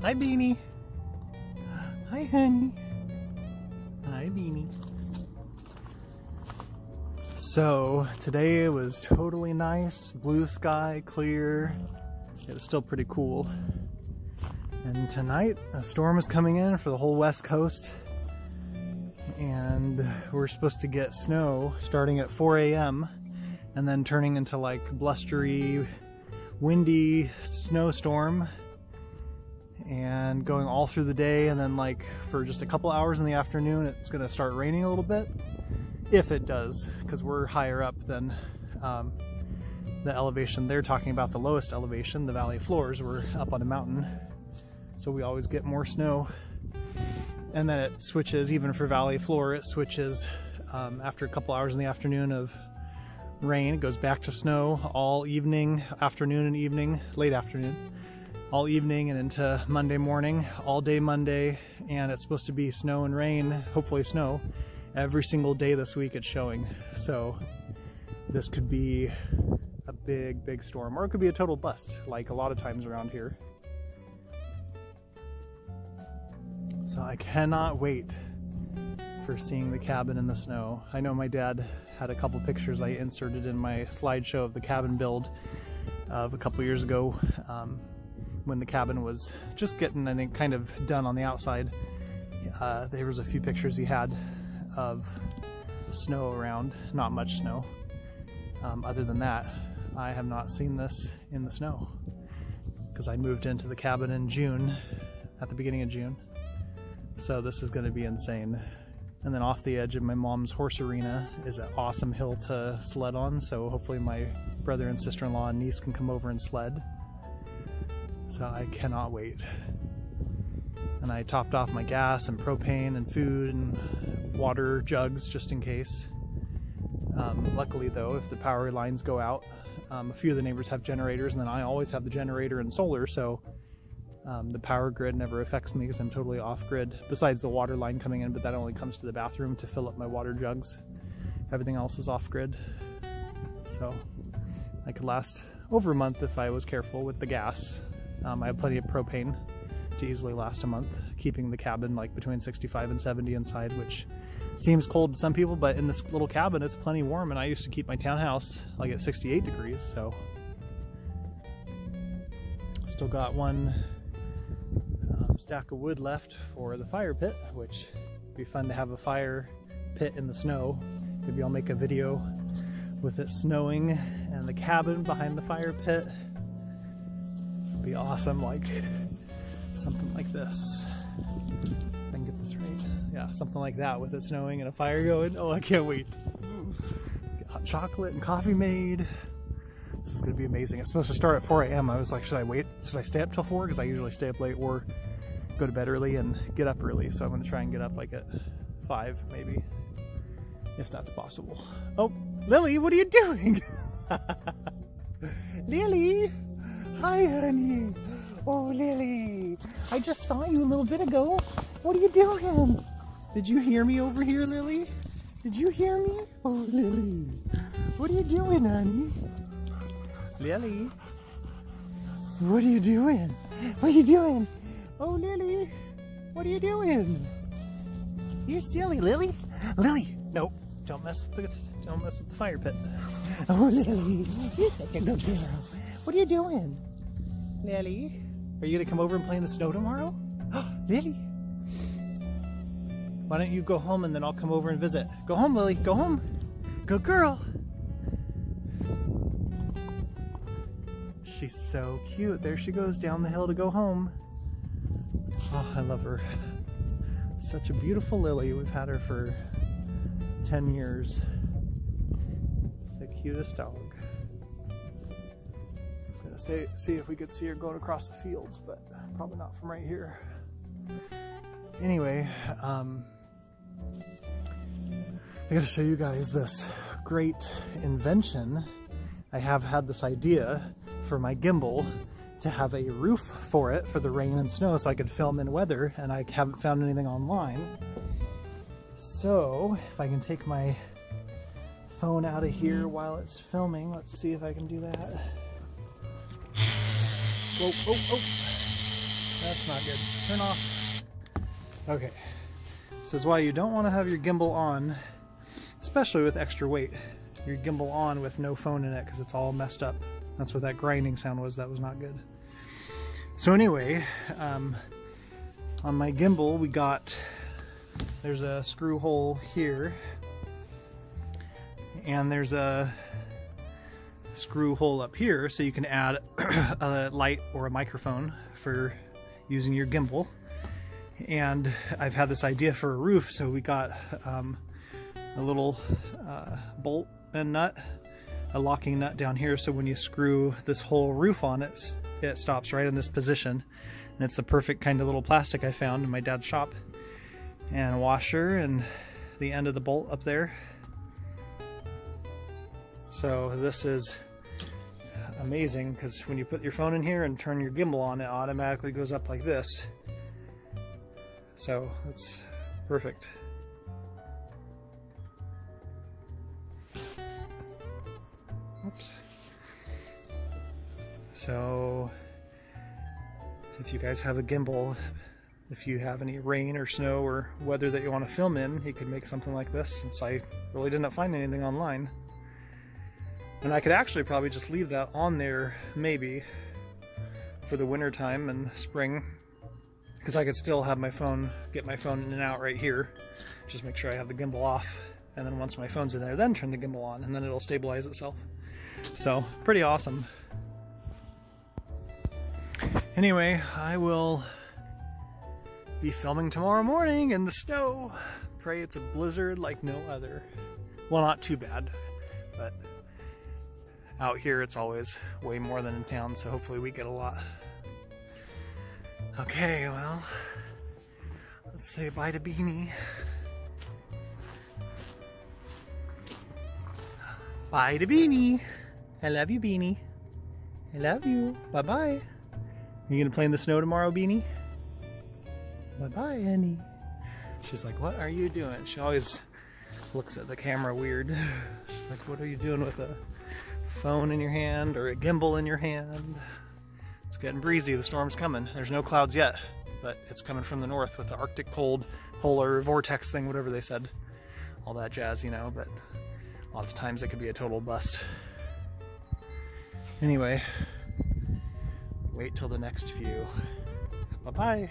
Hi, Beanie. Hi, honey. Hi, Beanie. So today was totally nice, blue sky, clear. It was still pretty cool. And tonight a storm is coming in for the whole west coast, and we're supposed to get snow starting at 4 a.m. and then turning into like blustery, windy snowstorm and going all through the day, and then like for just a couple hours in the afternoon it's going to start raining a little bit, if it does, because we're higher up than the elevation they're talking about. The lowest elevation, the valley floors, we're up on a mountain, so we always get more snow. And then it switches, even for valley floor, it switches after a couple hours in the afternoon of rain. It goes back to snow all evening, afternoon and evening, late afternoon, all evening and into Monday morning, all day Monday. And it's supposed to be snow and rain, hopefully snow, every single day this week it's showing. So this could be a big storm, or it could be a total bust, like a lot of times around here. So I cannot wait for seeing the cabin in the snow. I know my dad had a couple pictures I inserted in my slideshow of the cabin build of a couple years ago, when the cabin was just getting, I think, kind of done on the outside. There was a few pictures he had of snow around, not much snow. Other than that, I have not seen this in the snow, because I moved into the cabin in June, at the beginning of June. So this is going to be insane. And then off the edge of my mom's horse arena is an awesome hill to sled on, so hopefully my brother and sister-in-law and niece can come over and sled. So I cannot wait. And I topped off my gas and propane and food and water jugs just in case. Luckily though, if the power lines go out, a few of the neighbors have generators, and then I always have the generator and solar, so the power grid never affects me because I'm totally off-grid, besides the water line coming in, but that only comes to the bathroom to fill up my water jugs. Everything else is off-grid. So I could last over a month if I was careful with the gas. I have plenty of propane to easily last a month, keeping the cabin like between 65 and 70 inside, which seems cold to some people, but in this little cabin it's plenty warm, and I used to keep my townhouse like at 68 degrees, so still got one stack of wood left for the fire pit, which would be fun to have a fire pit in the snow. Maybe I'll make a video with it snowing and the cabin behind the fire pit. It'd be awesome, like something like this. If I can get this right. Yeah, something like that with it snowing and a fire going. Oh, I can't wait. Get hot chocolate and coffee made. This is gonna be amazing. It's supposed to start at 4 a.m. I was like, should I wait? Should I stay up till 4? Because I usually stay up late or go to bed early and get up early. So I'm gonna try and get up like at 5 maybe, if that's possible. Oh, Lily, what are you doing? Lily, hi honey. Oh Lily, I just saw you a little bit ago. What are you doing? Did you hear me over here, Lily? Did you hear me? Oh Lily, what are you doing, honey? Lily, what are you doing? What are you doing? Oh Lily, what are you doing? You're silly, Lily. Lily, no, don't mess with the fire pit. Oh Lily, you're such a good girl. What are you doing? Lily, are you gonna come over and play in the snow tomorrow? Lily, why don't you go home and then I'll come over and visit? Go home, Lily, go home. Good girl. She's so cute. There she goes down the hill to go home. Oh, I love her. Such a beautiful Lily. We've had her for 10 years. The cutest dog. I was gonna say, see if we could see her going across the fields, but probably not from right here. Anyway, I gotta show you guys this great invention. I have had this idea for my gimbal to have a roof for it for the rain and snow, so I could film in weather, and I haven't found anything online. So if I can take my phone out of here while it's filming, let's see if I can do that. Whoa, oh, oh. That's not good. Turn off. Okay. This is why you don't want to have your gimbal on, especially with extra weight. Your gimbal on with no phone in it, because it's all messed up. That's what that grinding sound was. That was not good. So anyway, on my gimbal, there's a screw hole here, and there's a screw hole up here, so you can add a light or a microphone for using your gimbal. And I've had this idea for a roof, so we got a little bolt and nut, a locking nut down here, so when you screw this whole roof on, it stops right in this position. And it's the perfect kind of little plastic I found in my dad's shop. And a washer and the end of the bolt up there. So this is amazing, because when you put your phone in here and turn your gimbal on, it automatically goes up like this. So it's perfect. Oops. So if you guys have a gimbal, if you have any rain or snow or weather that you want to film in, you could make something like this, since I really didn't find anything online. And I could actually probably just leave that on there, maybe, for the winter time and spring, because I could still have my phone, get my phone in and out right here. Just make sure I have the gimbal off, and then once my phone's in there, then turn the gimbal on, and then it'll stabilize itself. So, pretty awesome. Anyway, I will be filming tomorrow morning in the snow. Pray it's a blizzard like no other. Well, not too bad, but out here it's always way more than in town, so hopefully we get a lot. Okay, well, let's say bye to Beanie. Bye to Beanie. I love you, Beanie. I love you. Bye-bye. You gonna play in the snow tomorrow, Beanie? Bye-bye, Annie. She's like, what are you doing? She always looks at the camera weird. She's like, what are you doing with a phone in your hand or a gimbal in your hand? It's getting breezy. The storm's coming. There's no clouds yet, but it's coming from the north with the Arctic cold, polar vortex thing, whatever they said. All that jazz, you know, but lots of times it could be a total bust. Anyway, wait till the next view. Bye-bye.